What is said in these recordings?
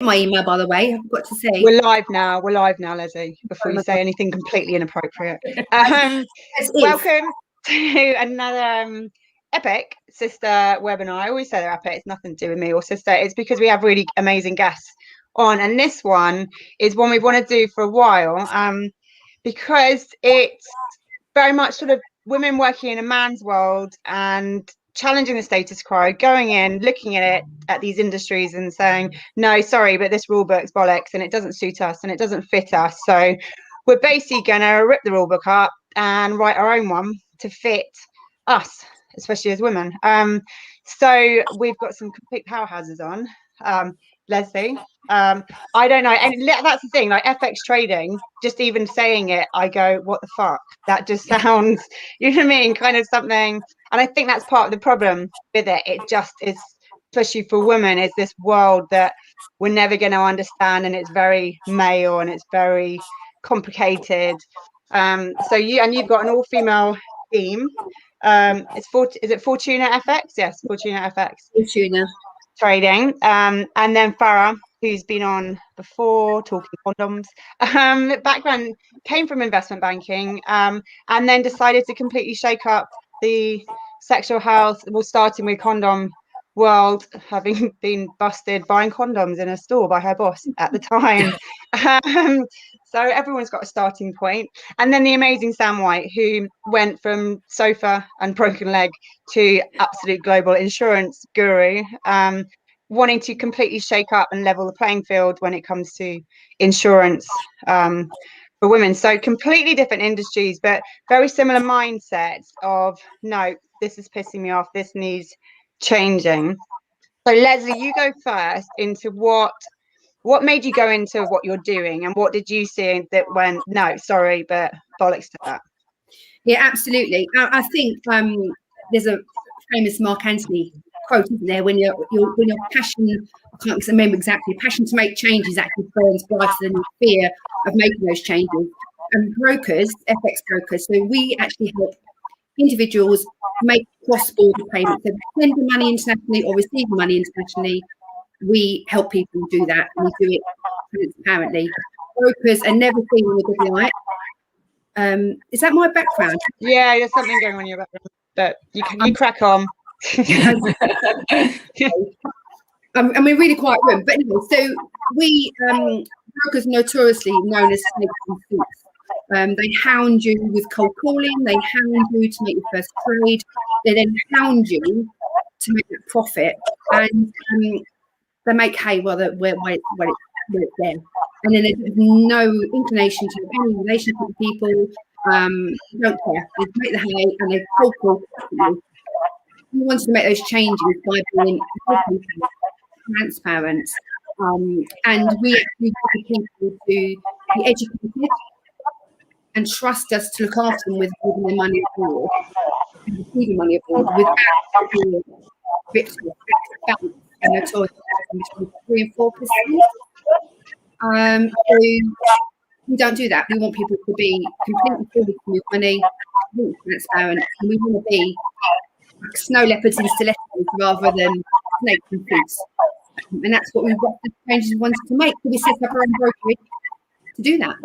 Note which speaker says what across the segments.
Speaker 1: my email, by the way, I've got to say.
Speaker 2: We're live now, Lesley, before you say anything completely inappropriate. Welcome to another epic Sistr webinar. I always say they're epic. It's nothing to do with me or Sistr. It's because we have really amazing guests on. And this one is one we want to do for a while because it's very much sort of women working in a man's world and challenging the status quo, going in, looking at it, at these industries and saying, no, sorry, but this rule book's bollocks and it doesn't suit us and it doesn't fit us. So we're basically going to rip the rule book up and write our own one to fit us, especially as women. So we've got some complete powerhouses on. Lesley, I don't know, and that's the thing, like FX trading, just even saying it, I go, what the fuck? That just sounds, you know what I mean, kind of something. And I think that's part of the problem with it. It just is, especially for women, is this world that we're never going to understand, and it's very male and it's very complicated. So you've got an all-female team. Is it Fortuna FX? Yes, Fortuna FX.
Speaker 1: Fortuna
Speaker 2: Trading. And then Farah, who's been on before talking condoms. Background came from investment banking, and then decided to completely shake up the sexual health, well, starting with condom world, having been busted buying condoms in a store by her boss at the time. So everyone's got a starting point. And then the amazing Sam White, who went from sofa and broken leg to absolute global insurance guru, wanting to completely shake up and level the playing field when it comes to insurance for women. So completely different industries, but very similar mindsets of, no, this is pissing me off, this needs changing. So Lesley, you go first into what made you go into what you're doing, and what did you see that went, no, sorry, but bollocks to that?
Speaker 1: Yeah, absolutely. I think there's a famous Mark Antony quote, isn't there? When your passion, I can't remember exactly, passion to make changes actually burns brighter than your fear of making those changes. And brokers, FX brokers, so we actually help individuals make cross-border payments. So send the money internationally or receive money internationally. We help people do that, and we do it transparently. Brokers are never seen in a good light. Is that my background?
Speaker 2: Yeah, there's something going on in your background, but you crack on.
Speaker 1: I'm in really quiet room, but anyway, so we brokers are notoriously known as snakes and suits. They hound you with cold calling, they hound you to make your first trade, they then hound you to make that profit, and they make hay while it's there. And then there's no inclination to have any relationship with people, don't care. They make the hay and they cold call. We wanted to make those changes by being transparent, and we actually want people to be educated and trust us to look after them with giving their money abroad and receiving money abroad without being victim of and notorious between 3 and 4%. So we don't do that. We want people to be completely free with money, transparent, and we want to be like snow leopards and stilettos rather than snakes and thieves. And that's what we wanted to make. So we set up our own brokerage to do that.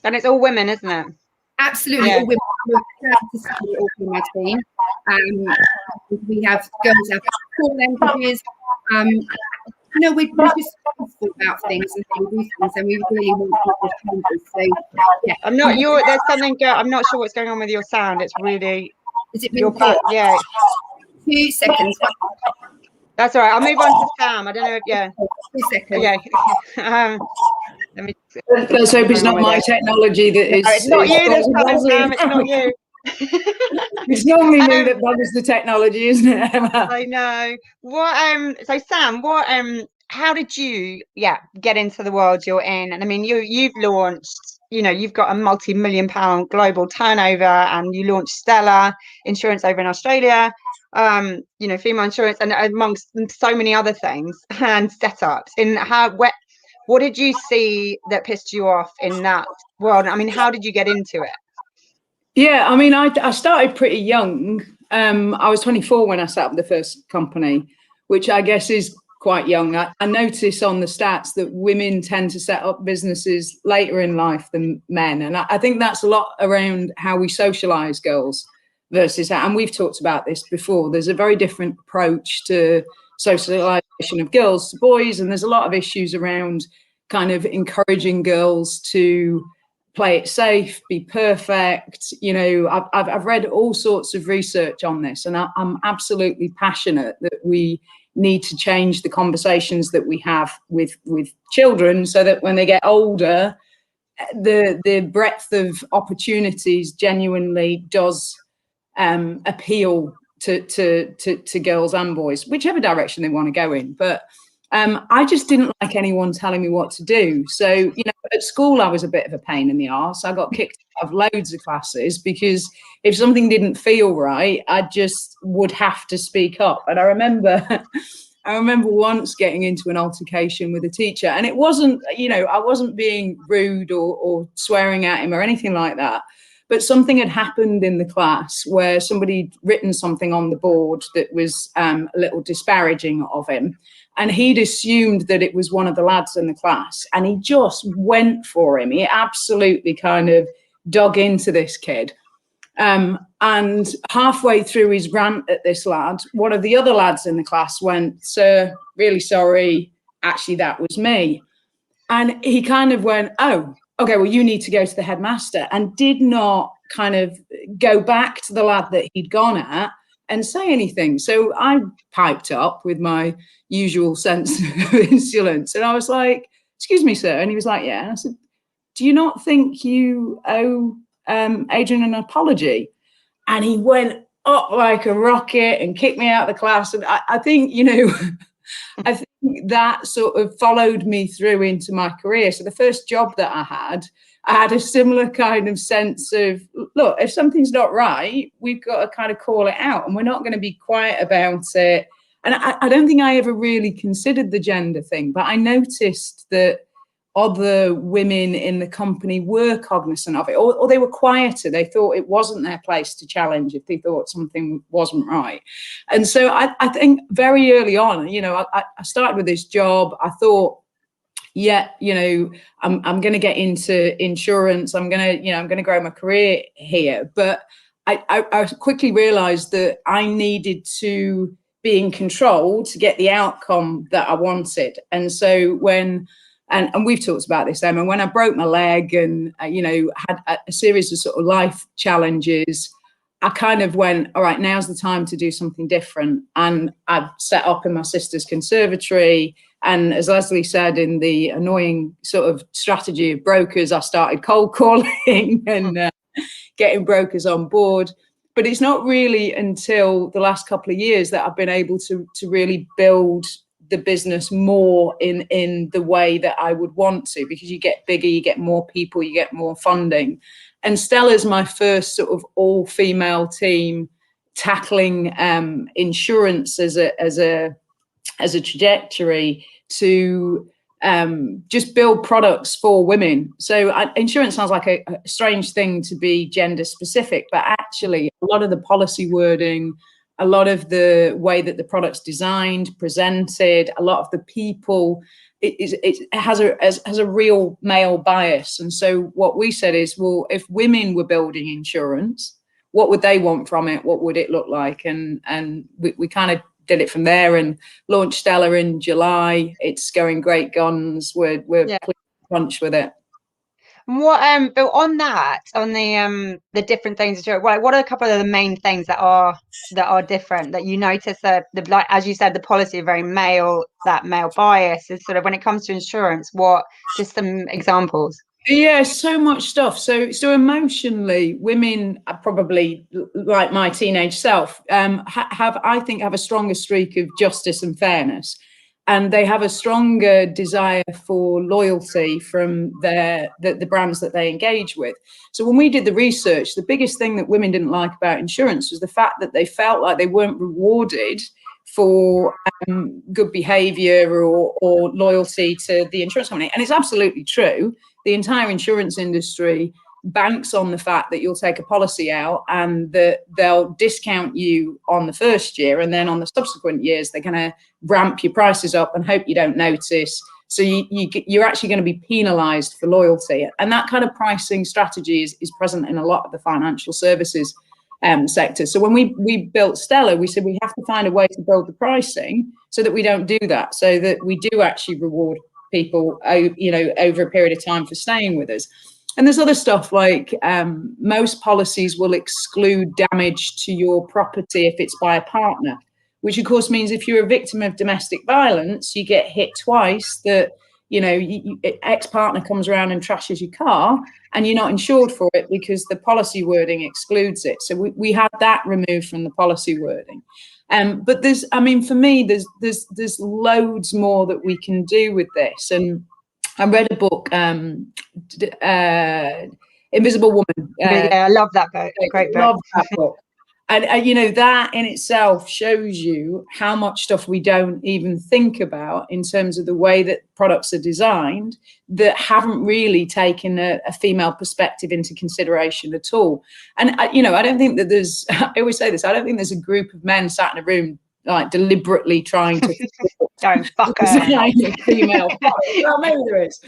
Speaker 2: And it's all women, isn't it?
Speaker 1: Absolutely, yeah. All women. We're proud to see all female team. We have girls out of 4 languages. We're just thoughtful about things and how we do things, and we really want people to change. So, yeah.
Speaker 2: There's something. I'm not sure what's going on with your sound. It's really.
Speaker 1: Is it really
Speaker 2: yeah.
Speaker 1: 2 seconds.
Speaker 2: That's all right. I'll move on to Sam. I don't know if
Speaker 1: 2 seconds.
Speaker 2: Yeah.
Speaker 3: Let's hope it's not my technology that is.
Speaker 2: No, it's not you this time, Sam. It's not you.
Speaker 3: It's normally me that bothers the technology, isn't it, Emma?
Speaker 2: I know. So Sam, how did you get into the world you're in? And I mean, you've launched, you've got a multi-million-pound global turnover, and you launched Stellar Insurance over in Australia, female insurance, and amongst so many other things and setups. What did you see that pissed you off in that world? I mean, how did you get into it?
Speaker 3: Yeah, I mean, I started pretty young. I was 24 when I set up the first company, which I guess is quite young, I notice on the stats that women tend to set up businesses later in life than men. And I think that's a lot around how we socialize girls versus, and we've talked about this before, there's a very different approach to socialization of girls to boys. And there's a lot of issues around kind of encouraging girls to play it safe, be perfect. You know, I've read all sorts of research on this, and I'm absolutely passionate that we need to change the conversations that we have with children, so that when they get older, the breadth of opportunities genuinely does appeal to girls and boys, whichever direction they want to go in. But I just didn't like anyone telling me what to do. So, you know, at school, I was a bit of a pain in the arse. I got kicked out of loads of classes because if something didn't feel right, I just would have to speak up. And I remember once getting into an altercation with a teacher, and it wasn't, you know, I wasn't being rude or swearing at him or anything like that. But something had happened in the class where somebody'd written something on the board that was a little disparaging of him. And he'd assumed that it was one of the lads in the class, and he just went for him. He absolutely kind of dug into this kid. And halfway through his rant at this lad, one of the other lads in the class went, "Sir, really sorry, actually that was me." And he kind of went, "Oh, okay, well, you need to go to the headmaster," and did not kind of go back to the lad that he'd gone at and say anything. So I piped up with my usual sense of insolence, and I was like, "Excuse me, sir." And he was like, "Yeah." And I said, "Do you not think you owe Adrian an apology?" And he went up like a rocket and kicked me out of the class. And I think, you know, I think that sort of followed me through into my career. So the first job that I had a similar kind of sense of, look, if something's not right, we've got to kind of call it out, and we're not going to be quiet about it. And I don't think I ever really considered the gender thing, but I noticed that other women in the company were cognizant of it, or they were quieter. They thought it wasn't their place to challenge if they thought something wasn't right. And so I think very early on, you know, I started with this job. I thought, yeah, you know, I'm going to get into insurance. I'm going to grow my career here. But I quickly realized that I needed to be in control to get the outcome that I wanted. And so when, and we've talked about this, Emma, when I broke my leg and, you know, had a series of sort of life challenges, I kind of went, all right, now's the time to do something different. And I've set up in my sister's conservatory. And as Lesley said, in the annoying sort of strategy of brokers, I started cold calling and getting brokers on board. But it's not really until the last couple of years that I've been able to really build the business more in the way that I would want to, because you get bigger, you get more people, you get more funding. And Stella's my first sort of all-female team tackling insurance as a trajectory to just build products for women. So insurance sounds like a strange thing to be gender specific, but actually a lot of the policy wording, a lot of the way that the product's designed, presented, a lot of the people, it has a real male bias. And so what we said is, well, if women were building insurance, what would they want from it? What would it look like? And we kind of did it from there and launched Stella in July. It's going great guns. We're punch with it.
Speaker 2: What but on that, on the different things that you're, what are a couple of the main things that are different that you notice that the, like as you said, the policy is very male, that male bias is sort of when it comes to insurance? What, just some examples?
Speaker 3: Yeah, so much stuff. So emotionally, women are probably like my teenage self, have a stronger streak of justice and fairness, and they have a stronger desire for loyalty from the brands that they engage with. So when we did the research, the biggest thing that women didn't like about insurance was the fact that they felt like they weren't rewarded for good behavior or loyalty to the insurance company. And it's absolutely true. The entire insurance industry banks on the fact that you'll take a policy out and that they'll discount you on the first year, and then on the subsequent years they're going to ramp your prices up and hope you don't notice. So you're actually going to be penalised for loyalty, and that kind of pricing strategy is present in a lot of the financial services sector. So when we built Stellar, we said we have to find a way to build the pricing so that we don't do that, so that we do actually reward people, over a period of time for staying with us. And there's other stuff like most policies will exclude damage to your property if it's by a partner, which of course means if you're a victim of domestic violence, you get hit twice, that, ex-partner comes around and trashes your car and you're not insured for it because the policy wording excludes it. So we had that removed from the policy wording. But for me, there's loads more that we can do with this. And I read a book, Invisible Woman.
Speaker 2: I love that book. Great book.
Speaker 3: Love that book. And, that in itself shows you how much stuff we don't even think about in terms of the way that products are designed that haven't really taken a female perspective into consideration at all. And, I don't think that there's, I always say this, I don't think there's a group of men sat in a room like deliberately trying to
Speaker 2: don't fuck her.
Speaker 3: Female. Well, maybe there is.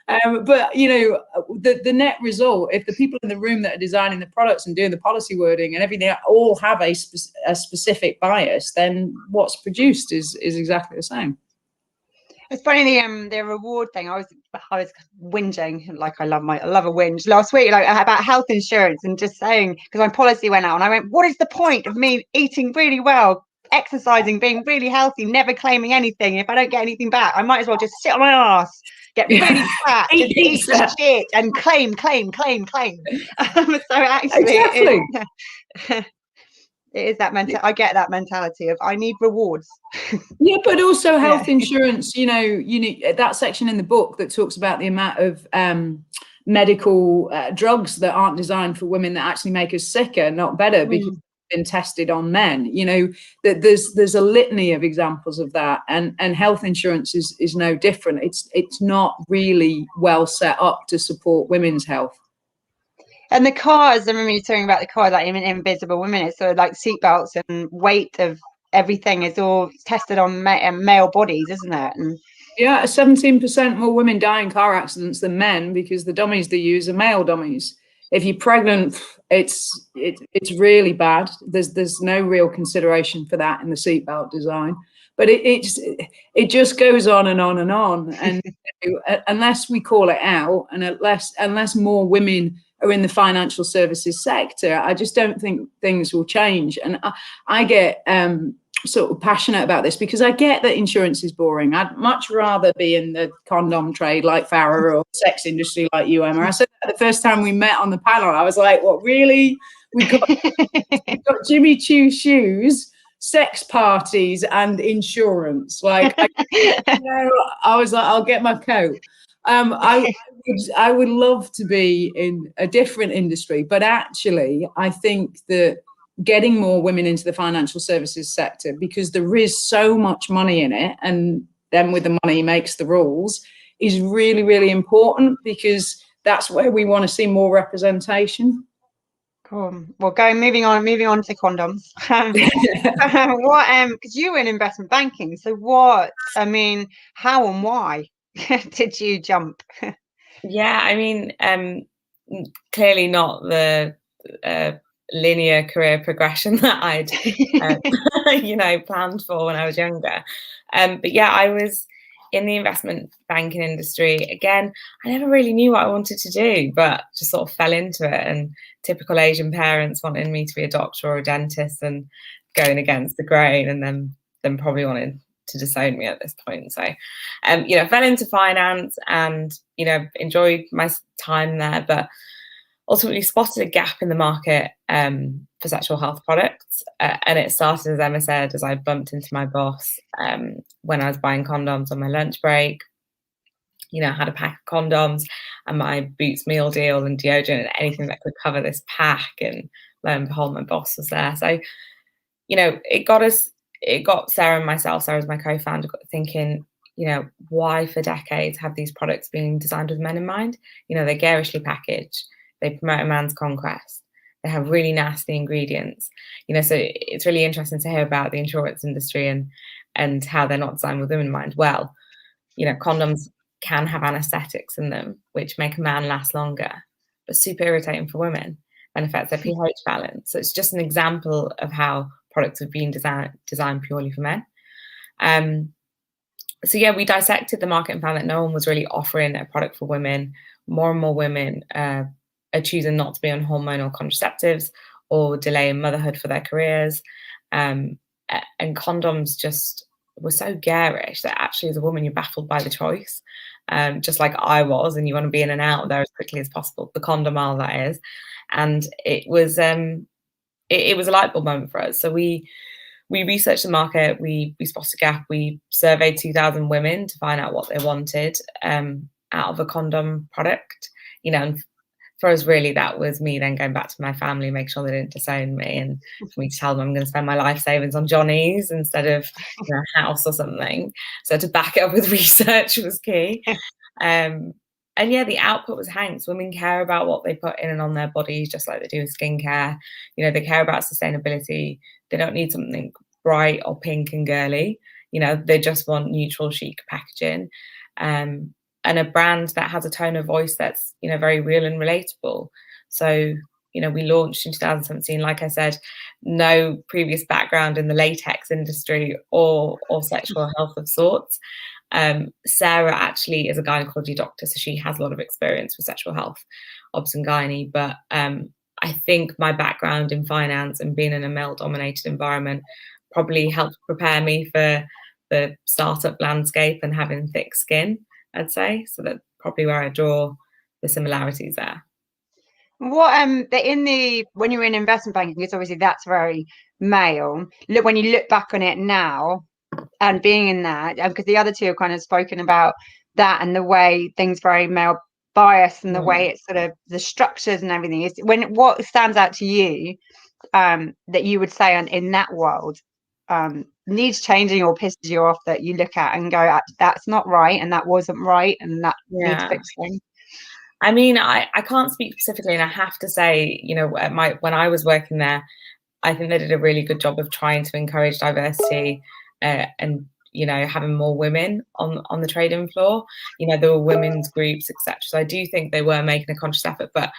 Speaker 3: But the net result, if the people in the room that are designing the products and doing the policy wording and everything all have a specific bias, then what's produced is exactly the same.
Speaker 2: It's funny, the reward thing. I was whinging, like I love a whinge last week, like about health insurance, and just saying, because my policy went out and I went, what is the point of me eating really well, exercising, being really healthy, never claiming anything? If I don't get anything back, I might as well just sit on my ass, get really fat, just eat shit and claim. So actually,
Speaker 3: exactly.
Speaker 2: It is that mentality. I get that mentality of I need rewards.
Speaker 3: Yeah, but also health insurance. You need that section in the book that talks about the amount of medical drugs that aren't designed for women that actually make us sicker, not better, because been tested on men. That there's a litany of examples of that, and health insurance is no different. It's not really well set up to support women's health.
Speaker 2: And the cars, I remember you talking about the car, like in Invisible Women, it's sort of like seatbelts and weight of everything is all tested on male bodies, isn't it? And
Speaker 3: 17% more women die in car accidents than men because the dummies they use are male dummies. If you're pregnant, it's really bad. There's no real consideration for that in the seatbelt design. But it just goes on and on and on. And unless we call it out, and unless more women are in the financial services sector, I just don't think things will change. And I get sort of passionate about this because I get that insurance is boring. I'd much rather be in the condom trade like Farah or sex industry like you, Emma. I said that the first time we met on the panel. I was like, what, really? We've got Jimmy Choo shoes, sex parties and insurance. Like, I was like, I'll get my coat. I would love to be in a different industry, but actually I think that getting more women into the financial services sector, because there is so much money in it, and then with the money makes the rules, is really, really important, because that's where we want to see more representation.
Speaker 2: Cool. Well, moving on to condoms. Because you were in investment banking, so how and why did you jump?
Speaker 4: Clearly not the linear career progression that I'd planned for when I was younger. But I was in the investment banking industry. Again, I never really knew what I wanted to do, but just sort of fell into it. And typical Asian parents wanting me to be a doctor or a dentist, and going against the grain, and then probably wanted to disown me at this point. So, fell into finance and, enjoyed my time there, but ultimately spotted a gap in the market for sexual health products. And it started, as Emma said, as I bumped into my boss when I was buying condoms on my lunch break. I had a pack of condoms and my Boots meal deal and deodorant and anything that could cover this pack. And lo and behold, my boss was there. So, it got Sarah and myself, Sarah's my co-founder, thinking, why for decades have these products been designed with men in mind? They're garishly packaged. they promote a man's conquest. They have really nasty ingredients, so it's really interesting to hear about the insurance industry and how they're not designed with women in mind. Well, condoms can have anesthetics in them, which make a man last longer, but super irritating for women and affects their pH balance. So it's just an example of how products have been designed purely for men. So yeah, we dissected the market and found that no one was really offering a product for women. More and more women are choosing not to be on hormonal contraceptives or delaying motherhood for their careers. And condoms just were so garish that actually as a woman, you're baffled by the choice. Just like I was, and you want to be in and out there as quickly as possible, the condom aisle that is. And it was it was a light bulb moment for us. So we researched the market, we spotted a gap, we surveyed 2,000 women to find out what they wanted out of a condom product, and for us, really, that was me then going back to my family, make sure they didn't disown me, and for me to tell them I'm going to spend my life savings on Johnny's instead of a house or something. So to back it up with research was key. And yeah, the output was Hanks. Women care about what they put in and on their bodies, just like they do with skincare. They care about sustainability. They don't need something bright or pink and girly. They just want neutral, chic packaging. And a brand that has a tone of voice that's, very real and relatable. So, we launched in 2017, like I said, no previous background in the latex industry or sexual health of sorts. Sarah actually is a gynecology doctor, so she has a lot of experience with sexual health, obs and gynae. But I think my background in finance and being in a male-dominated environment probably helped prepare me for the startup landscape and having thick skin, I'd say. So that's probably where I draw the similarities there.
Speaker 2: What when you were in investment banking, because obviously that's very male. Look, when you look back on it now and being in that, because the other two have kind of spoken about that and the way things very male biased and the way it's sort of the structures and everything is. What stands out to you that you would say in that world needs changing or pisses you off, that you look at and go, that's not right and that wasn't right and that needs fixing?
Speaker 4: I mean, I can't speak specifically, and I have to say, when I was working there, I think they did a really good job of trying to encourage diversity and having more women on the trading floor. There were women's groups, etc. So I do think they were making a conscious effort, but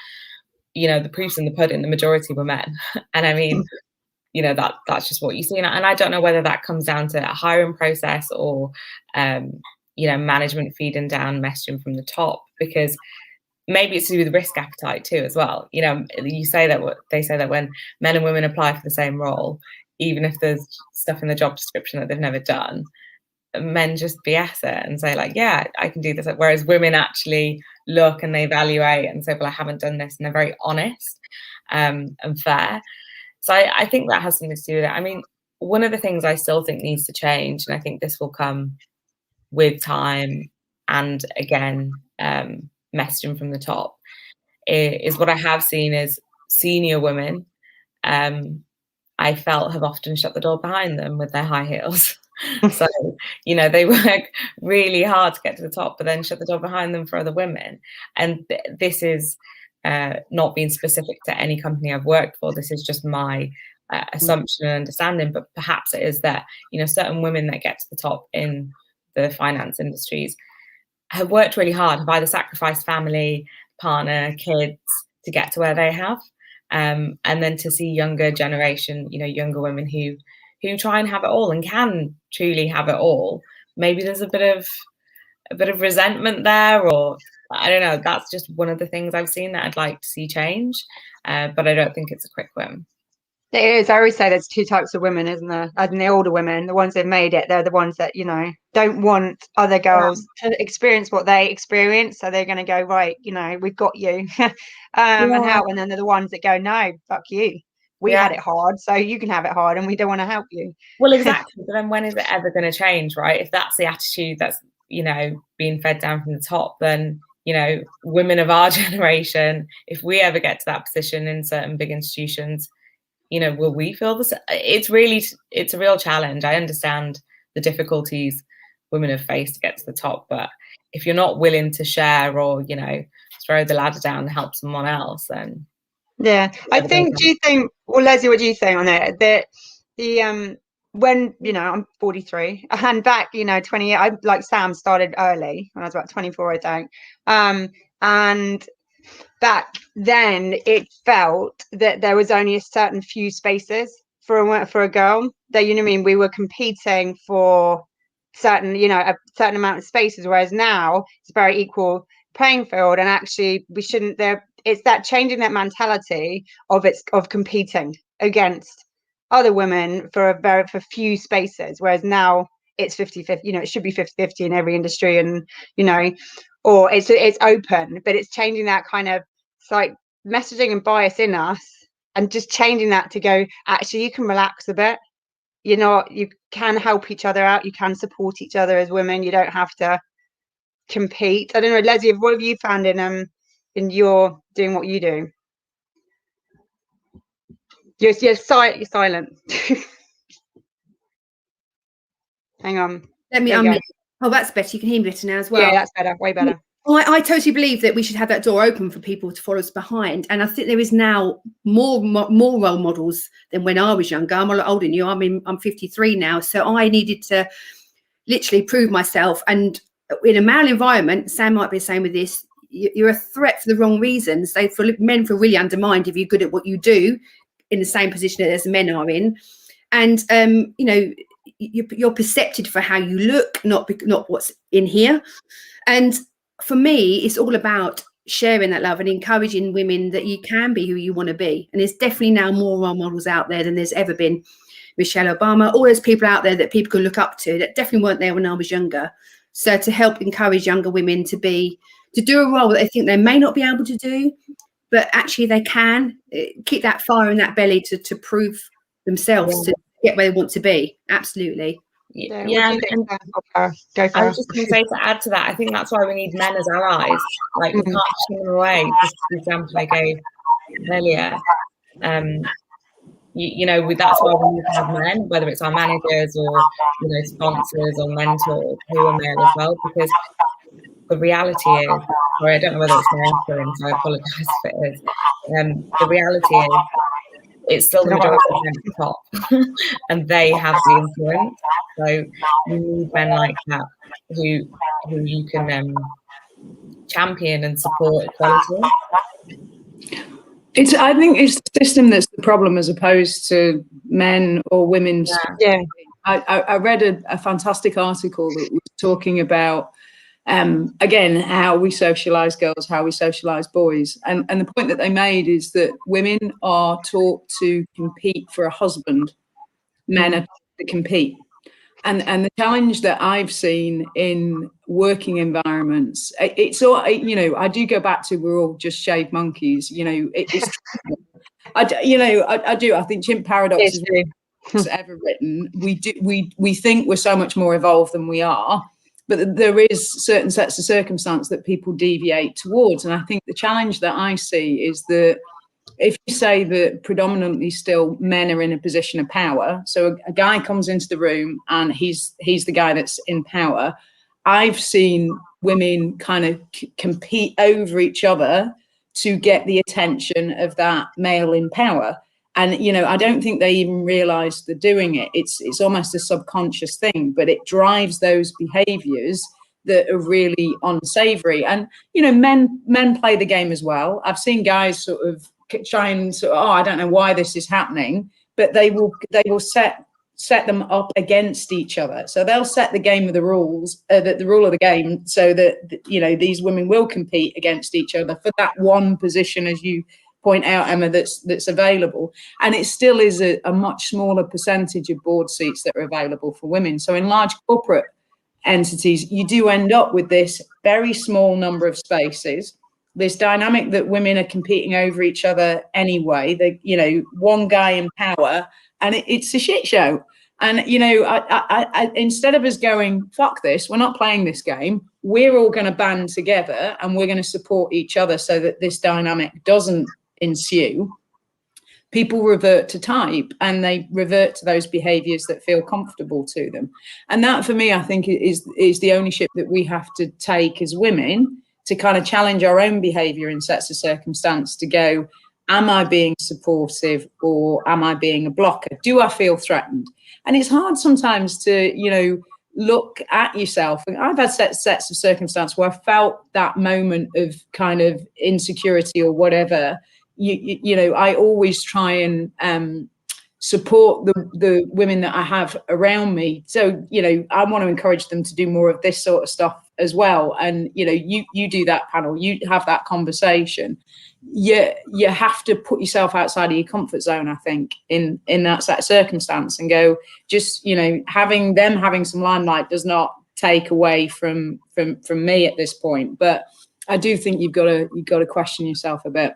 Speaker 4: the proof's in the pudding. The majority were men, and I mean, that's just what you see. And I don't know whether that comes down to a hiring process or management feeding down messaging from the top, because maybe it's to do with risk appetite too as well. They say that when men and women apply for the same role, even if there's stuff in the job description that they've never done, men just BS it and say like, yeah, I can do this. Whereas women actually look and they evaluate and say, well, I haven't done this, and they're very honest and fair. So I think that has something to do with it. I mean, one of the things I still think needs to change, and I think this will come with time and again, messaging from the top, is what I have seen is senior women, I felt have often shut the door behind them with their high heels. So, they work really hard to get to the top, but then shut the door behind them for other women. And this is not being specific to any company I've worked for. This is just my assumption and understanding, but perhaps it is that, certain women that get to the top in the finance industries have worked really hard, have either sacrificed family, partner, kids to get to where they have. And then to see younger generation, younger women who try and have it all and can truly have it all. Maybe there's a bit of resentment there, or I don't know. That's just one of the things I've seen that I'd like to see change. But I don't think it's a quick win.
Speaker 2: It is. I always say there's two types of women, isn't there? And the older women, the ones that made it, they're the ones that, don't want other girls to experience what they experience. So they're going to go, right, we've got you and help. And then they're the ones that go, no, fuck you. We had it hard, so you can have it hard, and we don't want to help you.
Speaker 4: Well, exactly. But then when is it ever going to change, right? If that's the attitude that's, being fed down from the top, then, women of our generation, if we ever get to that position in certain big institutions, will we feel this? It's a real challenge. I understand the difficulties women have faced to get to the top, but if you're not willing to share or, throw the ladder down and help someone else, then
Speaker 2: yeah. I think, do you think, well, Lesley, what do you think on it, that the when, you know, I'm 43, and back, you know, 20 years, I, like Sam, started early when I was about 24, I think, and back then it felt that there was only a certain few spaces for a girl, that, you know what I mean, we were competing for certain, you know, a certain amount of spaces, whereas now it's a very equal playing field, and actually we shouldn't, there, it's that changing that mentality of competing against other women for few spaces, whereas now it's 50-50, you know, it should be 50-50 in every industry, and, you know, or it's open, but it's changing that kind of, it's like messaging and bias in us, and just changing that to go, actually, you can relax a bit, you know, you can help each other out, you can support each other as women, you don't have to compete. I don't know, Lesley, what have you found in your doing what you do? You're silent. Hang on.
Speaker 1: Let me unmute. Oh, that's better. You can hear me better now as well.
Speaker 2: Yeah, that's better. Way better.
Speaker 1: I totally believe that we should have that door open for people to follow us behind. And I think there is now more role models than when I was younger. I'm a lot older than you. I'm 53 now. So I needed to literally prove myself. And in a male environment, Sam might be the same with this, you're a threat for the wrong reasons. Men feel really undermined if you're good at what you do in the same position as men are in. And, you know, you're percepted for how you look, not what's in here. And for me, it's all about sharing that love and encouraging women that you can be who you want to be. And there's definitely now more role models out there than there's ever been. Michelle Obama, all those people out there that people can look up to that definitely weren't there when I was younger. So to help encourage younger women to do a role that they think they may not be able to do, but actually they can, keep that fire in that belly to prove themselves, to get where they want to be. Absolutely.
Speaker 4: Yeah,
Speaker 2: and go for
Speaker 4: I was just going to say, to add to that, I think that's why we need men as allies. Like, we can't push them away. Just the example I gave earlier. You know, that's why we need to have men, whether it's our managers or, you know, sponsors or mentors who are male as well, because the reality is, sorry, I don't know whether it's my answering, so I apologise if it is. The reality is, it's still the majority of men at the top, and they have the influence. So we need men like that who you can champion and support equality.
Speaker 3: I think it's the system that's the problem, as opposed to men or women.
Speaker 2: Yeah.
Speaker 3: I read a fantastic article that was talking about, again, how we socialise girls, how we socialise boys. And the point that they made is that women are taught to compete for a husband. Men are taught to compete. And the challenge that I've seen in working environments, it's all, you know, I do go back to, we're all just shaved monkeys, you know, it's, I do. I think Chimp Paradox is the best ever written. We think we're so much more evolved than we are, but there is certain sets of circumstance that people deviate towards. And I think the challenge that I see is that if you say that predominantly still men are in a position of power, so a guy comes into the room and he's the guy that's in power, I've seen women kind of compete over each other to get the attention of that male in power. And, you know, I don't think they even realise they're doing it. It's almost a subconscious thing, but it drives those behaviours that are really unsavoury. And, you know, men play the game as well. I've seen guys sort of try and sort of, I don't know why this is happening, but they will set them up against each other. So they'll set the game of the rules, the rule of the game, so that, you know, these women will compete against each other for that one position, as you point out, Emma, that's available. And it still is a much smaller percentage of board seats that are available for women. So in large corporate entities, you do end up with this very small number of spaces, this dynamic that women are competing over each other anyway, you know, one guy in power, and it's a shit show. And, you know, I instead of us going, fuck this, we're not playing this game, we're all going to band together and we're going to support each other so that this dynamic doesn't ensue, people revert to type, and they revert to those behaviours that feel comfortable to them. And that, for me, I think is the ownership that we have to take as women, to kind of challenge our own behavior in sets of circumstance to go, am I being supportive or am I being a blocker? Do I feel threatened? And it's hard sometimes to, you know, look at yourself. And I've had sets of circumstance where I felt that moment of kind of insecurity or whatever. You know, I always try and support the women that I have around me. So, you know, I want to encourage them to do more of this sort of stuff as well. And, you know, you do that panel, you have that conversation. You have to put yourself outside of your comfort zone, I think, in that circumstance, and go, just, you know, having some limelight does not take away from me at this point. But I do think you've got to question yourself a bit.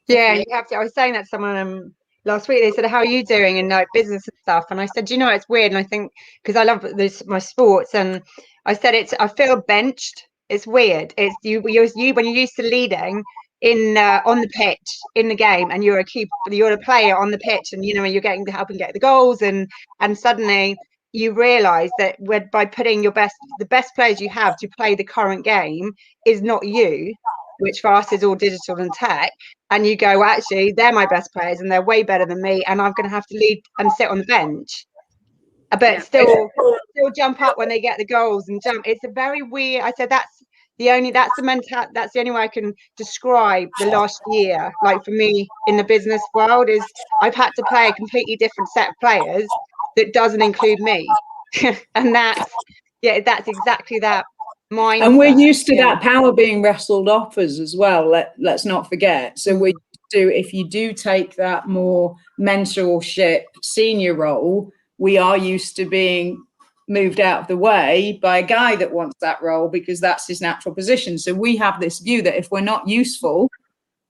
Speaker 2: Yeah, you have to. I was saying that to someone last week. They said, how are you doing in like business and stuff? And I said, you know, it's weird. And I think, because I love my sports, and I said, I feel benched. It's weird. It's you when you're used to leading in on the pitch in the game, and you're a player on the pitch, and you know, you're getting to help and get the goals, and suddenly you realize that by putting the best players you have to play the current game is not you, which for us is all digital and tech. And you go, well, actually, they're my best players and they're way better than me, and I'm going to have to lead and sit on the bench. But still jump up when they get the goals and jump. It's a very weird. I said that's the only way I can describe the last year. Like for me in the business world, is I've had to play a completely different set of players that doesn't include me, and that's exactly that. Mindset.
Speaker 3: And we're used to that power being wrestled off us as well. Let's not forget. So we do, if you do take that more mentorship senior role, we are used to being moved out of the way by a guy that wants that role because that's his natural position. So we have this view that if we're not useful,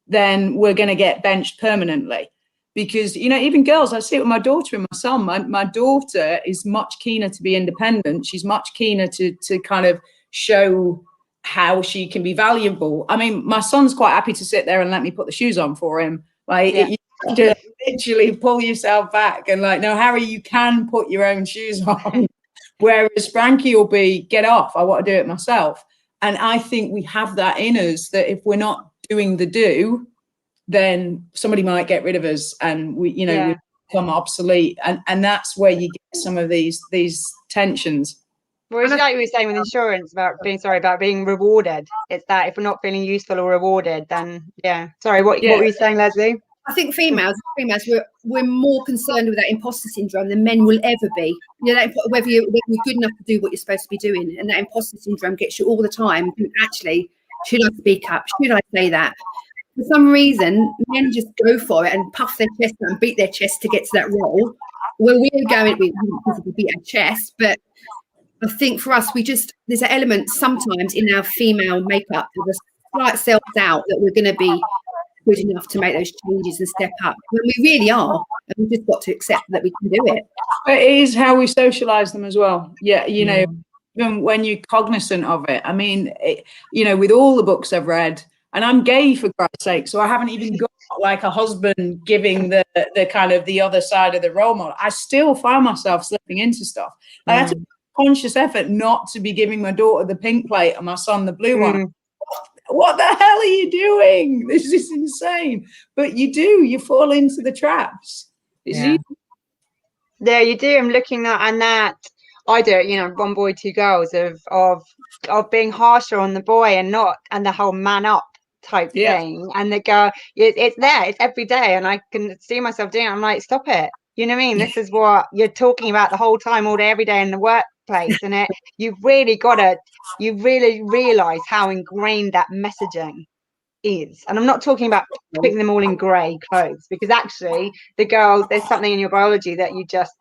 Speaker 3: then we're going to get benched permanently. Because, you know, even girls, I see it with my daughter and my son. My daughter is much keener to be independent. She's much keener to kind of show how she can be valuable. I mean, my son's quite happy to sit there and let me put the shoes on for him. Like, you have to literally pull yourself back and like, no, Harry, you can put your own shoes on. Whereas Frankie will be, get off, I want to do it myself. And I think we have that in us, that if we're not doing the do, then somebody might get rid of us and we become obsolete. And that's where you get some of these tensions.
Speaker 2: Well, it's like you were saying with insurance about being rewarded. It's that if we're not feeling useful or rewarded, then Sorry, what were you saying, Lesley?
Speaker 1: I think females, we're more concerned with that imposter syndrome than men will ever be. You know, whether you're good enough to do what you're supposed to be doing, and that imposter syndrome gets you all the time. Actually, should I speak up? Should I say that? For some reason, men just go for it and puff their chest and beat their chest to get to that role. Where we're going, we physically beat our chest, but I think for us, there's an element sometimes in our female makeup of a slight self-doubt that we're going to be good enough to make those changes and step up when we really are, and we've just got to accept that we can do it.
Speaker 3: It is how we socialize them as well. Yeah, you know, even when you're cognizant of it. I mean, you know, with all the books I've read, and I'm gay for Christ's sake, so I haven't even got like a husband giving the kind of the other side of the role model. I still find myself slipping into stuff. Like, I had to make a conscious effort not to be giving my daughter the pink plate and my son the blue one. What the hell are you doing? This is insane. But you fall into the traps.
Speaker 2: Yeah, you do. I'm looking at, and that I do, you know, one boy, two girls of being harsher on the boy and the whole man up type thing. And the girl, it's there, it's every day, and I can see myself doing it. I'm like, stop it. You know what I mean? This is what you're talking about the whole time, all day, every day in the workplace. And you've really realize how ingrained that messaging is. And I'm not talking about putting them all in grey clothes, because actually the girls, there's something in your biology that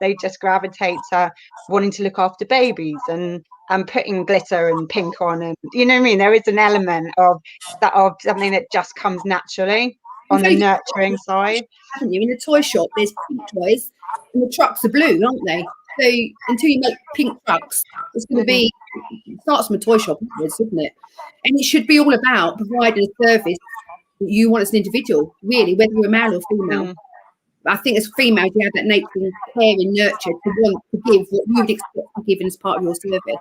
Speaker 2: they just gravitate to wanting to look after babies and putting glitter and pink on, and you know what I mean? There is an element of something that just comes naturally on the nurturing side.
Speaker 1: Haven't you? In a toy shop, there's pink toys, and the trucks are blue, aren't they? So until you make pink trucks, it's going to be, it starts from a toy shop, isn't it? And it should be all about providing a service that you want as an individual, really, whether you're male or female. I think as females, you have that nature and care and nurture to want to give what you would expect to be given as part of your service.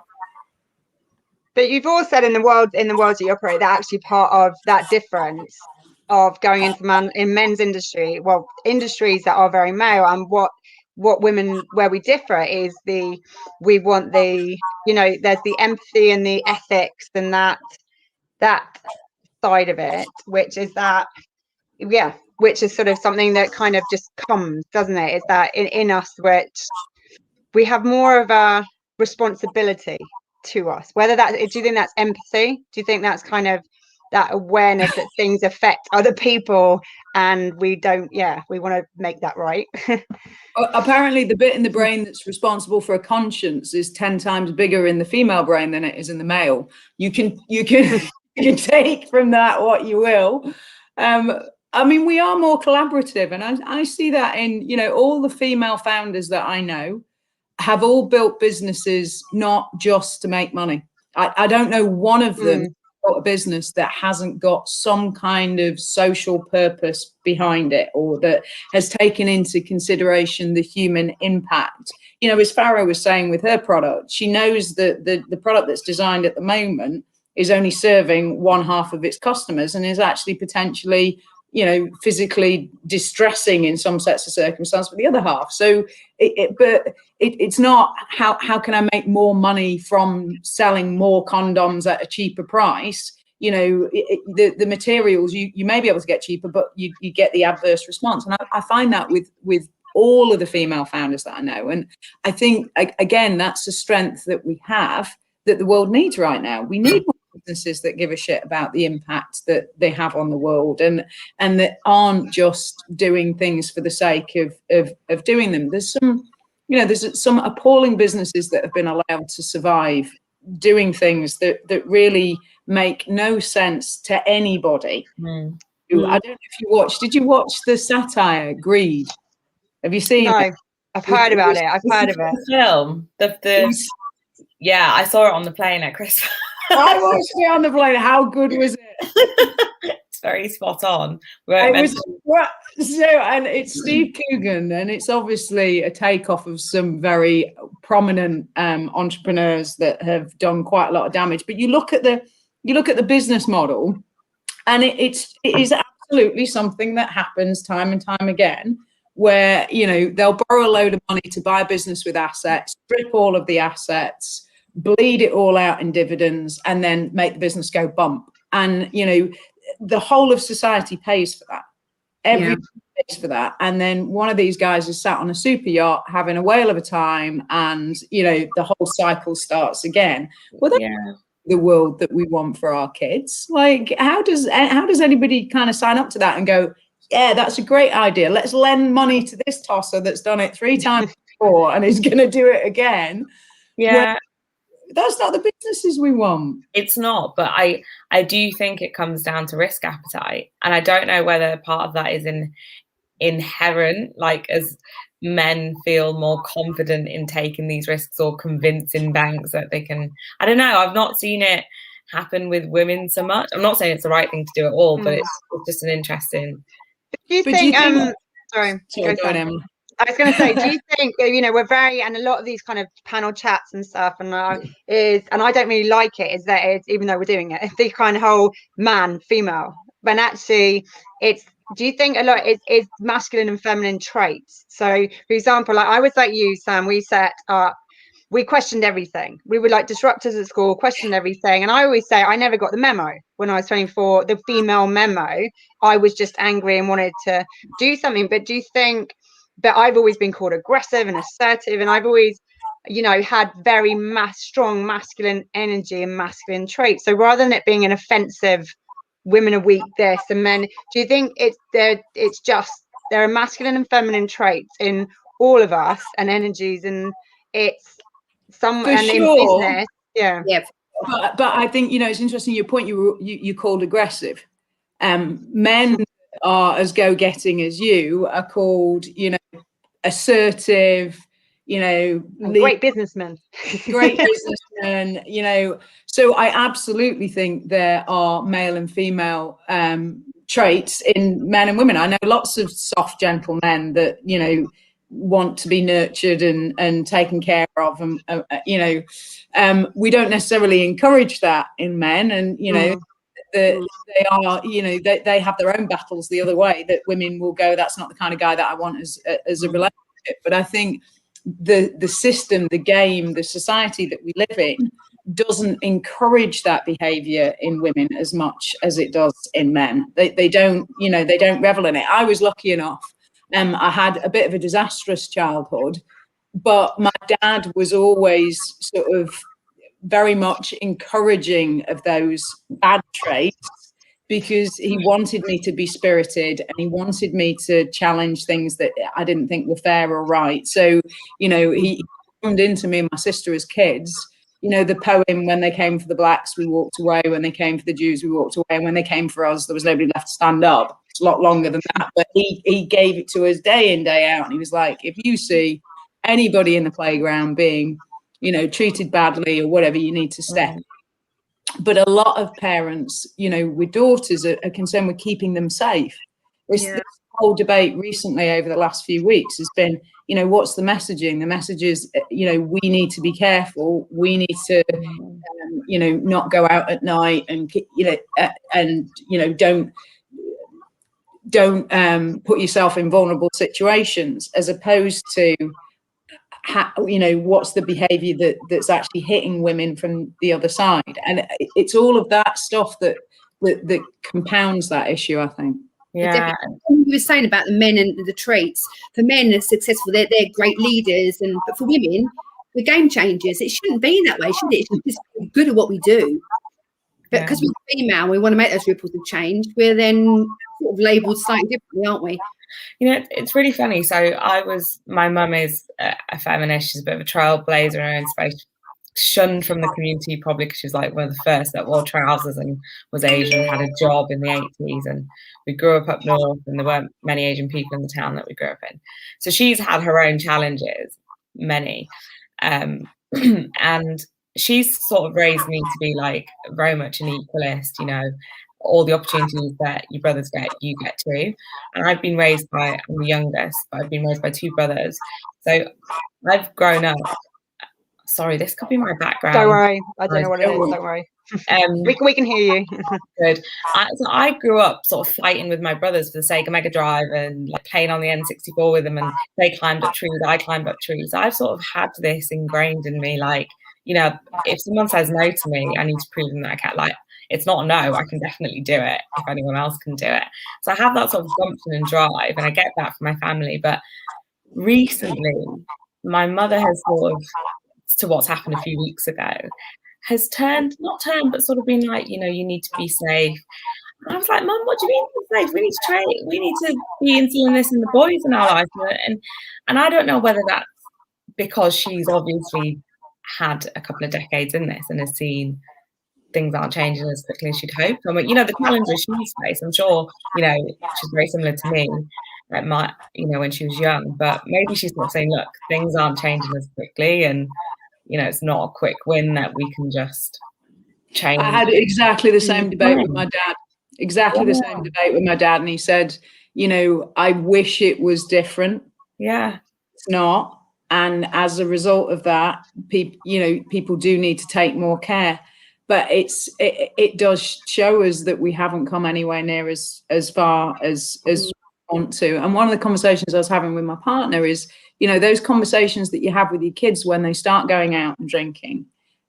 Speaker 2: But you've all said in the world that you operate, that actually part of that difference of going into men's industry, well, industries that are very male, and what women, where we differ is we want the, you know, there's the empathy and the ethics and that side of it, which is sort of something that kind of just comes, doesn't it? Is that in us, which we have more of a responsibility to us, whether that, do you think that's empathy? Do you think that's kind of that awareness that things affect other people, and we want to make that right?
Speaker 3: Apparently the bit in the brain that's responsible for a conscience is 10 times bigger in the female brain than it is in the male. You can take from that what you will. I mean, we are more collaborative, and I see that in, you know, all the female founders that I know have all built businesses not just to make money. I don't know one of them built a business that hasn't got some kind of social purpose behind it, or that has taken into consideration the human impact. You know, as Farah was saying with her product, she knows that the product that's designed at the moment is only serving one half of its customers, and is actually potentially, you know, physically distressing in some sets of circumstance for the other half. So it's not how can I make more money from selling more condoms at a cheaper price. You know, the materials you may be able to get cheaper, but you get the adverse response. And I find that with all of the female founders that I know. And I think, again, that's the strength that we have, that the world needs right now. We need more businesses that give a shit about the impact that they have on the world, and that aren't just doing things for the sake of doing them. There's some appalling businesses that have been allowed to survive doing things that really make no sense to anybody. I don't know if you watched. Did you watch the satire Greed? Have you seen it?
Speaker 2: I've heard about it. I've heard of it.
Speaker 4: The film. Yeah, I saw it on the plane at Christmas.
Speaker 3: I watched it on the plane. How good was it?
Speaker 4: It's very spot on.
Speaker 3: And it's Steve Coogan, and it's obviously a takeoff of some very prominent entrepreneurs that have done quite a lot of damage. But you look at the business model, and it is absolutely something that happens time and time again, where, you know, they'll borrow a load of money to buy a business with assets, strip all of the assets, bleed it all out in dividends, and then make the business go bump. And, you know, the whole of society pays for that. Everyone pays for that. And then one of these guys is sat on a super yacht having a whale of a time, and, you know, the whole cycle starts again. Well, that's the world that we want for our kids. Like, how does anybody kind of sign up to that and go, yeah, that's a great idea, let's lend money to this tosser that's done it 3 times before and is going to do it again?
Speaker 4: Yeah.
Speaker 3: That's not the businesses we want.
Speaker 4: It's not, but I do think it comes down to risk appetite, and I don't know whether part of that is inherent, like as men feel more confident in taking these risks or convincing banks that they can. I don't know. I've not seen it happen with women so much. I'm not saying it's the right thing to do at all, but it's just an interesting.
Speaker 2: Do you think? Sorry,
Speaker 3: go on, Emma.
Speaker 2: I was going to say, do you think, you know, we're very, and a lot of these kind of panel chats and stuff, and and I don't really like it, is that it's, even though we're doing it, the kind of whole man, female, but actually do you think a lot is masculine and feminine traits? So, for example, like I was like you, Sam, we questioned everything. We were like disruptors at school, questioned everything. And I always say, I never got the memo when I was 24, the female memo. I was just angry and wanted to do something. But do you think, but I've always been called aggressive and assertive, and I've always, you know, had very strong masculine energy and masculine traits. So rather than it being an offensive, women are weak, this and men, do you think there are masculine and feminine traits in all of us and energies, and it's some
Speaker 3: for
Speaker 2: and
Speaker 3: sure.
Speaker 2: In business,
Speaker 3: But I think, you know, it's interesting your point. You called aggressive. Men are as go-getting as you are called, you know, assertive, you know,
Speaker 2: great businessmen,
Speaker 3: you know. So I absolutely think there are male and female traits in men and women. I know lots of soft, gentle men that, you know, want to be nurtured and taken care of, and we don't necessarily encourage that in men, and they are, they have their own battles the other way, that women will go, that's not the kind of guy that I want as a relationship. But I think the system, the game, the society that we live in doesn't encourage that behavior in women as much as it does in men. They don't revel in it. I was lucky enough. I had a bit of a disastrous childhood, but my dad was always sort of very much encouraging of those bad traits, because he wanted me to be spirited and he wanted me to challenge things that I didn't think were fair or right. So, he formed into me and my sister as kids. The poem, when they came for the blacks, we walked away. When they came for the Jews, we walked away. And when they came for us, there was nobody left to stand up. It's a lot longer than that. But he gave it to us day in, day out. And he was like, if you see anybody in the playground being, treated badly or whatever, you need to step. But a lot of parents, with daughters are concerned with keeping them safe. This whole debate recently over the last few weeks has been, what's the messaging? The message is, we need to be careful. We need to, not go out at night and don't put yourself in vulnerable situations, as opposed to, what's the behavior that's actually hitting women from the other side. And it's all of that stuff that compounds that issue, I think.
Speaker 1: Yeah, you were saying about the men and the traits. For men, are successful. They're great leaders, but for women, the game changers. It shouldn't be that way, should it? It should just be good at what we do. But because we're female, we want to make those ripples of change. We're then sort of labelled slightly differently, aren't we?
Speaker 4: It's really funny. So my mum is a feminist. She's a bit of a trailblazer in her own space. Shunned from the community, probably because she was like one of the first that wore trousers and was Asian, had a job in the 80s, and we grew up north and there weren't many Asian people in the town that we grew up in. So she's had her own challenges, many, and she's sort of raised me to be like very much an equalist, all the opportunities that your brothers get, you get too. And I've been raised I'm the youngest, but I've been raised by two brothers. So I've grown up. Sorry, this could be my background.
Speaker 2: Don't worry. I don't know what it is. Don't worry. We can hear you.
Speaker 4: Good. So I grew up sort of fighting with my brothers for the sake of Mega Drive and like playing on the N64 with them, and they climbed up trees, I climbed up trees. I've sort of had this ingrained in me, like, if someone says no to me, I need to prove them that I can't. Like, it's not a no, I can definitely do it if anyone else can do it. So I have that sort of gumption and drive, and I get that from my family. But recently, my mother has sort of, to what's happened a few weeks ago, has but sort of been like, you need to be safe. And I was like, Mum, what do you mean be safe? We need to train. We need to be instilling this in the boys in our life. And I don't know whether that's because she's obviously had a couple of decades in this and has seen things aren't changing as quickly as she'd hoped. I mean, the challenges she's faced, I'm sure, she's very similar to me at when she was young, but maybe she's not saying, look, things aren't changing as quickly, and it's not a quick win that we can just change. I
Speaker 3: had exactly the same debate with my dad. The same debate with my dad, and he said, I wish it was different.
Speaker 4: Yeah,
Speaker 3: it's not. And as a result of that, people do need to take more care. But it does show us that we haven't come anywhere near as far as we want to. And one of the conversations I was having with my partner is, those conversations that you have with your kids when they start going out and drinking.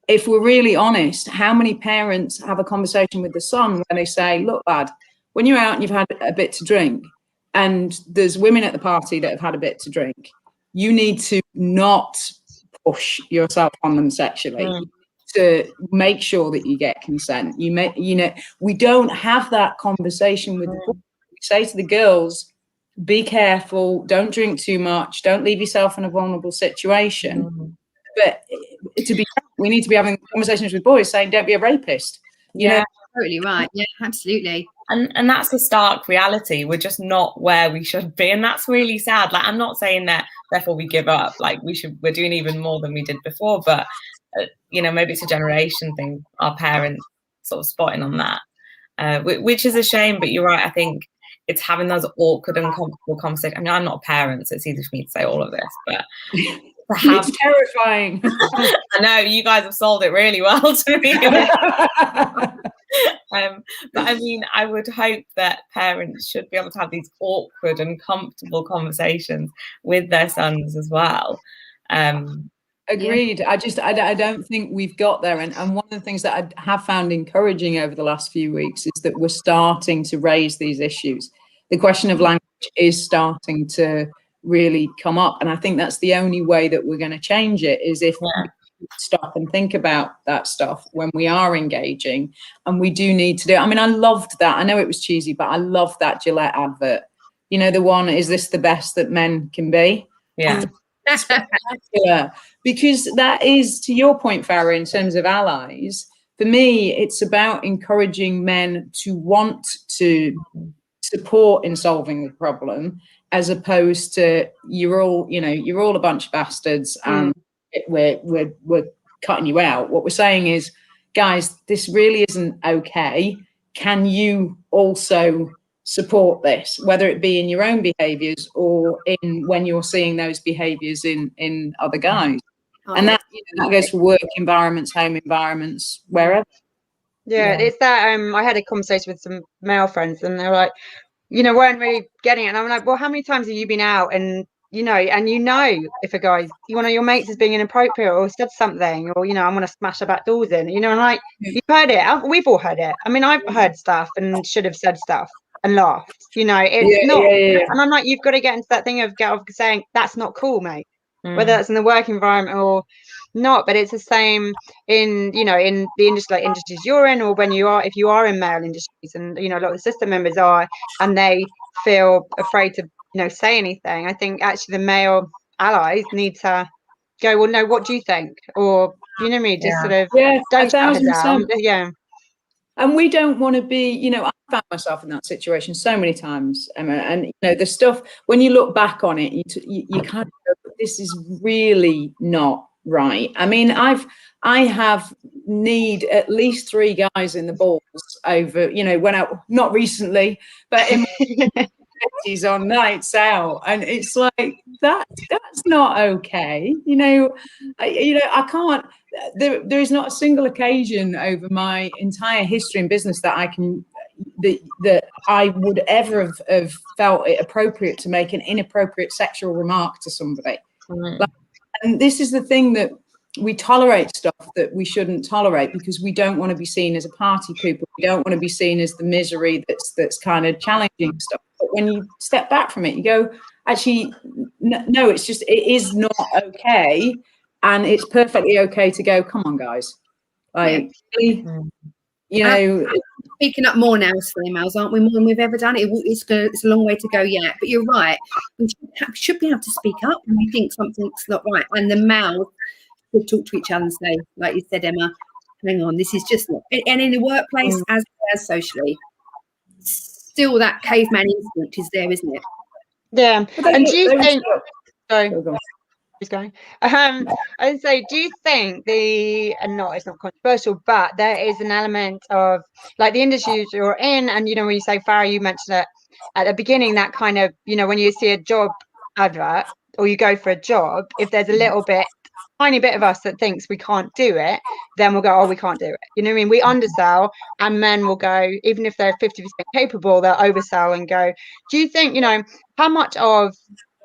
Speaker 3: If we're really honest, how many parents have a conversation with the son when they say, look, lad, when you're out and you've had a bit to drink, and there's women at the party that have had a bit to drink, you need to not push yourself on them sexually. To make sure that you get consent. We don't have that conversation with the boys. We say to the girls, be careful, don't drink too much, don't leave yourself in a vulnerable situation. But we need to be having conversations with boys saying, don't be a rapist.
Speaker 1: Totally right. Yeah, absolutely.
Speaker 4: And that's the stark reality. We're just not where we should be, and that's really sad. Like, I'm not saying that therefore we give up. Like, we're doing even more than we did before, but maybe it's a generation thing, our parents sort of spotting on that, which is a shame. But you're right, I think it's having those awkward and uncomfortable conversations. I mean, I'm not a parent, so it's easy for me to say all of this, but
Speaker 3: it's terrifying.
Speaker 4: I know you guys have sold it really well to me. But I mean, I would hope that parents should be able to have these awkward and comfortable conversations with their sons as well.
Speaker 3: Agreed. Yeah. I don't think we've got there. And one of the things that I have found encouraging over the last few weeks is that we're starting to raise these issues. The question of language is starting to really come up. And I think that's the only way that we're going to change it, is if we stop and think about that stuff when we are engaging. And we do need to do it. I mean, I loved that. I know it was cheesy, but I loved that Gillette advert. You know, the one, is this the best that men can be?
Speaker 4: Yeah.
Speaker 3: Spectacular. Because that is, to your point, Farah, in terms of allies, for me, it's about encouraging men to want to support in solving the problem, as opposed to you're all a bunch of bastards and we're cutting you out. What we're saying is, guys, this really isn't okay. Can you also support this, whether it be in your own behaviors or in when you're seeing those behaviors in other guys? And that goes for work environments, home environments, wherever.
Speaker 2: Yeah, it's that I had a conversation with some male friends, and they're like, weren't really getting it. And I'm like, well, how many times have you been out and if a guy, one of your mates is being inappropriate or said something, or I'm going to smash the back doors in, and like, you've heard it. We've all heard it. I mean, I've heard stuff and should have said stuff and laughed. It's not. And I'm like, you've got to get into that thing of saying that's not cool, mate. Whether that's in the work environment or not, but it's the same in in the industry, like industries you're in, or if you are in male industries, and a lot of the sister members are, and they feel afraid to say anything. I think actually the male allies need to go, well, no, what do you think? Or sort of don't shut her down.
Speaker 3: And we don't want to be, I found myself in that situation so many times, Emma, and the stuff, when you look back on it, you kind of go, this is really not right. I mean, I have kneed at least 3 guys in the balls over, when I, not recently, but in my on nights out, and it's like that's not okay. I can't. There is not a single occasion over my entire history in business that that I would ever have felt it appropriate to make an inappropriate sexual remark to somebody. And this is the thing, that we tolerate stuff that we shouldn't tolerate because we don't want to be seen as a party pooper. We don't want to be seen as the misery that's kind of challenging stuff. But when you step back from it, you go, actually, no, it is not okay. And it's perfectly okay to go, come on, guys. Like,
Speaker 1: speaking up more now as females, aren't we, more than we've ever done? It's a long way to go yet. But you're right. We should be able to speak up when we think something's not right. And the mouth should talk to each other and say, like you said, Emma, hang on, this is just not. And in the workplace, as socially, still that caveman instinct is there, isn't it?
Speaker 2: Yeah. And do you think... Sorry. Going. I would say, do you think it's not controversial, but there is an element of, like, the industries you're in, and when you say, Farah, you mentioned it at the beginning, that kind of, when you see a job advert or you go for a job, if there's a tiny bit of us that thinks we can't do it, then we'll go, oh, we can't do it. You know what I mean? We undersell, and men will go, even if they're 50% capable, they'll oversell and go. Do you think, how much of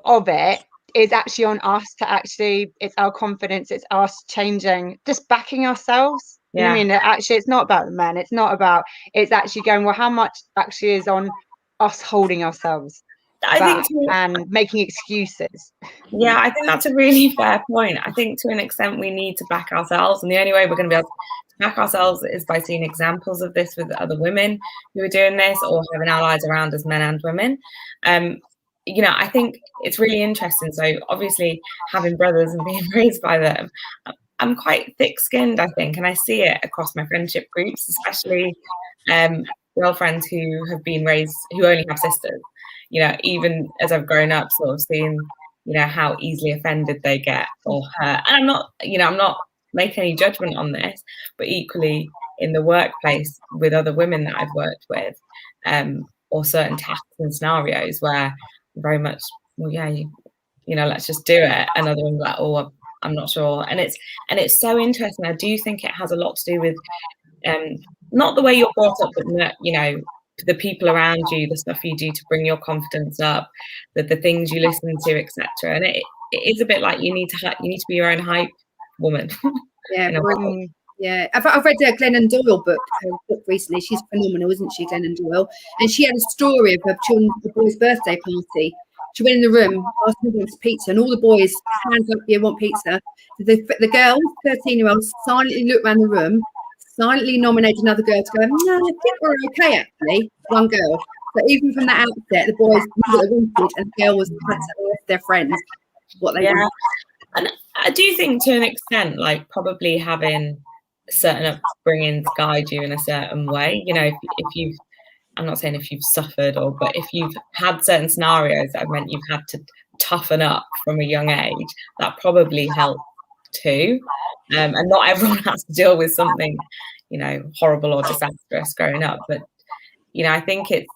Speaker 2: it is actually on us to actually, it's our confidence, it's us changing, just backing ourselves? You know what I mean? Actually, it's not about the men, it's actually going, well, how much actually is on us holding ourselves back and making excuses?
Speaker 4: Yeah, I think that's a really fair point. I think to an extent we need to back ourselves, and the only way we're going to be able to back ourselves is by seeing examples of this with other women who are doing this, or having allies around us, men and women. I think it's really interesting. So obviously, having brothers and being raised by them, I'm quite thick-skinned, I think, and I see it across my friendship groups, especially girlfriends who have been raised, who only have sisters. Even as I've grown up, sort of seeing, how easily offended they get or hurt. And I'm not making any judgment on this, but equally in the workplace with other women that I've worked with, or certain tasks and scenarios where very much, well, yeah, you know, let's just do it. And other ones like, oh, I'm not sure. And it's so interesting. I do think it has a lot to do with not the way you're brought up, but you know, the people around you, the stuff you do to bring your confidence up, the things you listen to, etc. And it is a bit like you need to be your own hype woman.
Speaker 1: Yeah, yeah. I've read a Glennon Doyle book recently. She's phenomenal, isn't she, Glennon Doyle? And she had a story of her boy's birthday party. She went in the room, asked who wants pizza, and all the boys, hands up, you want pizza. The girl, 13-year-old, silently looked around the room, silently nominated another girl to go, no, I think we're okay, actually. One girl. But even from that outset, the boys knew what they wanted, and the girl was had to ask their friends what they wanted.
Speaker 4: And I do think, to an extent, like probably having certain upbringings guide you in a certain way. You know, if you've, I'm not saying if you've suffered, but if you've had certain scenarios that have meant you've had to toughen up from a young age, that probably helped too. And not everyone has to deal with something, you know, horrible or disastrous growing up. But, you know, I think it's,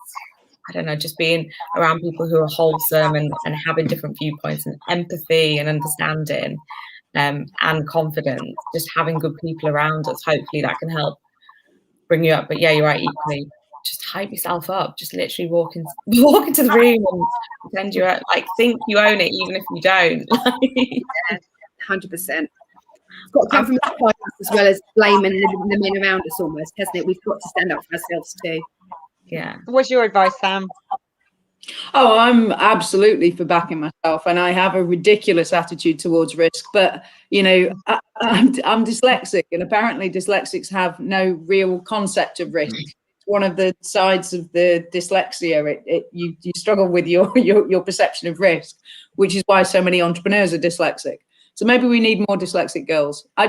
Speaker 4: I don't know, just being around people who are wholesome and having different viewpoints and empathy and understanding and confidence, just having good people around us, hopefully that can help bring you up. But yeah, you're right, equally, just hype yourself up. Just literally walk into the room and pretend you're like, think you own it, even if you don't.
Speaker 1: 100%. It's got to come from us as well as blaming the men around us almost, hasn't it? We've got to stand up for ourselves too.
Speaker 4: Yeah.
Speaker 2: What's your advice, Sam?
Speaker 3: Oh, I'm absolutely for backing myself, and I have a ridiculous attitude towards risk. But you know, I'm dyslexic, and apparently dyslexics have no real concept of risk. It's one of the sides of the dyslexia. You struggle with your perception of risk, which is why so many entrepreneurs are dyslexic. So maybe we need more dyslexic girls. I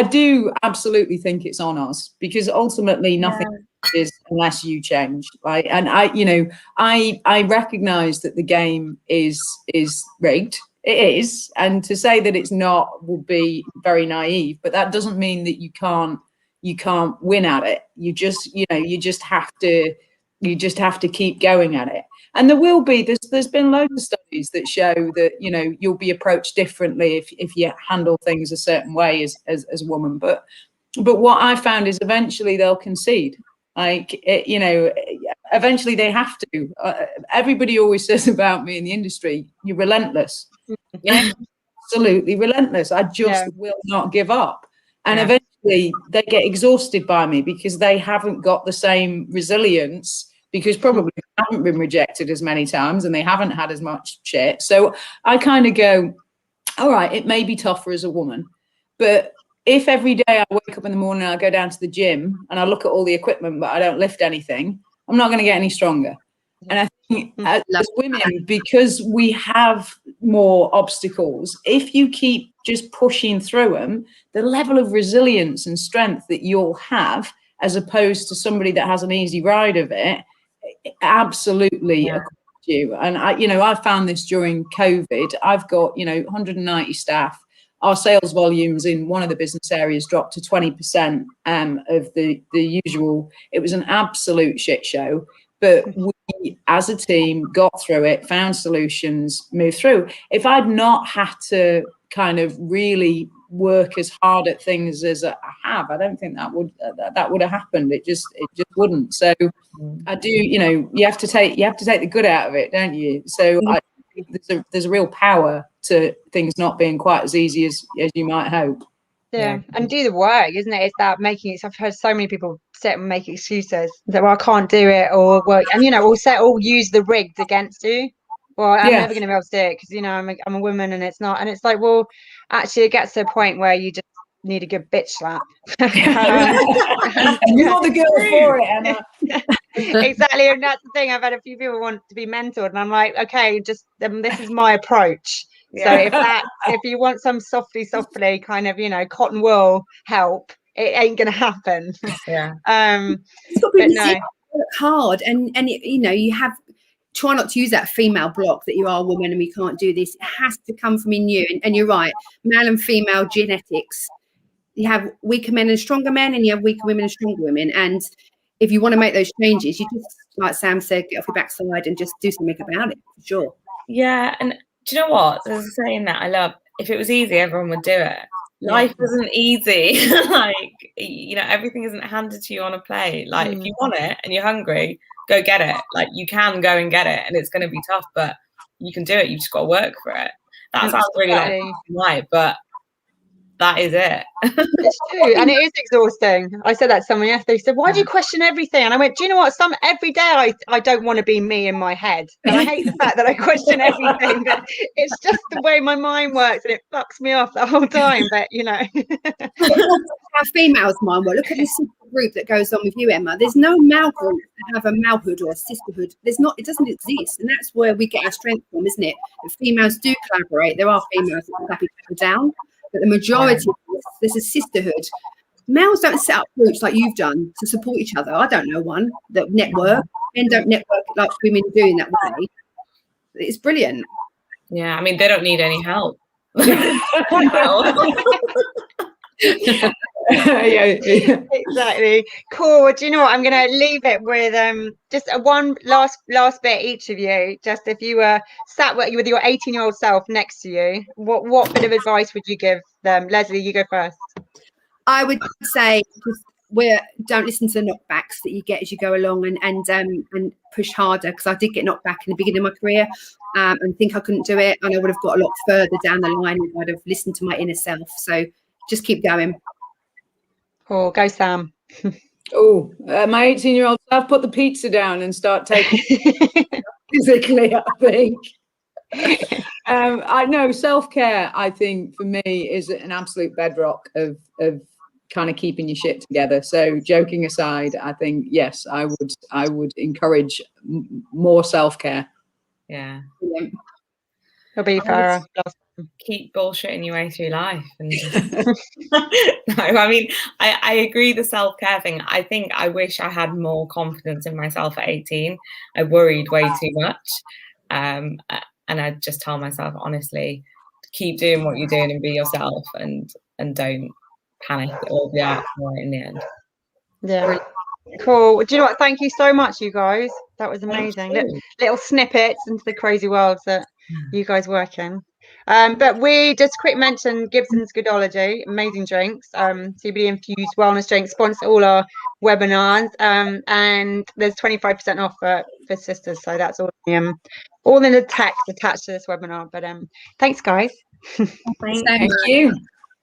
Speaker 3: do absolutely think it's on us, because ultimately nothing is unless you change. Right? And I recognize that the game is rigged. It is, and to say that it's not would be very naive. But that doesn't mean that you can't win at it. You just have to keep going at it. And there will be, there's been loads of studies that show that, you know, you'll be approached differently if you handle things a certain way as a woman. But what I found is eventually they'll concede. Like, eventually they have to. Everybody always says about me in the industry, you're relentless. Yeah, absolutely relentless. I just will not give up. And eventually they get exhausted by me because they haven't got the same resilience, because probably they haven't been rejected as many times and they haven't had as much shit. So I kind of go, all right, it may be tougher as a woman, but if every day I wake up in the morning and I go down to the gym and I look at all the equipment, but I don't lift anything, I'm not going to get any stronger. And I think as women, because we have more obstacles, if you keep just pushing through them, the level of resilience and strength that you'll have, as opposed to somebody that has an easy ride of it, absolutely you. And I found this during COVID. I've got 190 staff. Our sales volumes in one of the business areas dropped to 20% of the usual. It was an absolute shit show, but we as a team got through it, found solutions, moved through. If I'd not had to kind of really work as hard at things as I have, I don't think that would have happened. It just wouldn't. So I do, you have to take the good out of it, don't you? So I think there's a real power to things not being quite as easy as you might hope.
Speaker 2: Yeah, and do the work, isn't it? It's that making it. I've heard so many people sit and make excuses that, well, I can't do it, or well, and all use the rigged against you. Well, I'm never going to be able to do it because I'm a woman, and it's not. And it's like, well, actually, it gets to a point where you just need a good bitch slap. You're
Speaker 3: the girl for it, Emma.
Speaker 2: Exactly, and that's the thing. I've had a few people want to be mentored, and I'm like, okay, just this is my approach. So if you want some softly kind of cotton wool help, it ain't gonna happen.
Speaker 1: It's got to be work hard, and you have try not to use that female block that you are a woman and we can't do this. It has to come from in you, and you're right, male and female genetics. You have weaker men and stronger men, and you have weaker women and stronger women, and if you want to make those changes, you just, like Sam said, get off your backside and just do something about it, for sure.
Speaker 4: Yeah, and do you know what? There's a saying that I love. If it was easy, everyone would do it. Life isn't easy. Like, you know, everything isn't handed to you on a plate. Like, if you want it and you're hungry, go get it. Like, you can go and get it, and it's going to be tough, but you can do it. You just got to work for it. That sounds really like, but that is it.
Speaker 2: It's true, and it is exhausting. I said that to someone yesterday. He said, "Why do you question everything?" And I went, "Do you know what? Every day I don't want to be me in my head, and I hate the fact that I question everything. But it's just the way my mind works, and it fucks me off the whole time. But you know,
Speaker 1: our females' mind work. Look at this group that goes on with you, Emma. There's no male group that have a malhood or a sisterhood. There's not. It doesn't exist, and that's where we get our strength from, isn't it? If females do collaborate, there are females that clap each other down. But the majority of this is sisterhood. Males don't set up groups like you've done to support each other. I don't know one that network. Men don't network like women do in that way. It's brilliant.
Speaker 4: Yeah, I mean, they don't need any help.
Speaker 2: Exactly. Cool. Well, do you know what? I'm going to leave it with just a one last bit each of you. Just if you were sat with your 18-year-old self next to you, what bit of advice would you give them? Lesley, you go first.
Speaker 1: I would say don't listen to the knockbacks that you get as you go along, and push harder, because I did get knocked back in the beginning of my career and think I couldn't do it, and I would have got a lot further down the line if I'd have listened to my inner self. So just keep going.
Speaker 2: Oh, go Sam.
Speaker 3: Oh, my 18-year-old self, put the pizza down and start taking physically, I think. I know self-care, I think, for me is an absolute bedrock of kind of keeping your shit together. So joking aside, I think, yes, I would encourage more self-care.
Speaker 4: Yeah.
Speaker 2: It'll be Farah.
Speaker 4: Keep bullshitting your way through life. And no, I mean, I agree the self-care thing. I think I wish I had more confidence in myself at 18. I worried way too much. And I just tell myself, honestly, keep doing what you're doing and be yourself, and don't panic. It will be out right in the end.
Speaker 2: Yeah. Cool. Do you know what? Thank you so much, you guys. That was amazing. Little snippets into the crazy worlds that you guys work in. But we just quick mention Gibson's Goodology, amazing drinks, CBD infused wellness drinks, sponsor all our webinars, and there's 25% off for Sistr. So that's all in the text attached to this webinar. But thanks, guys.
Speaker 4: Thank you.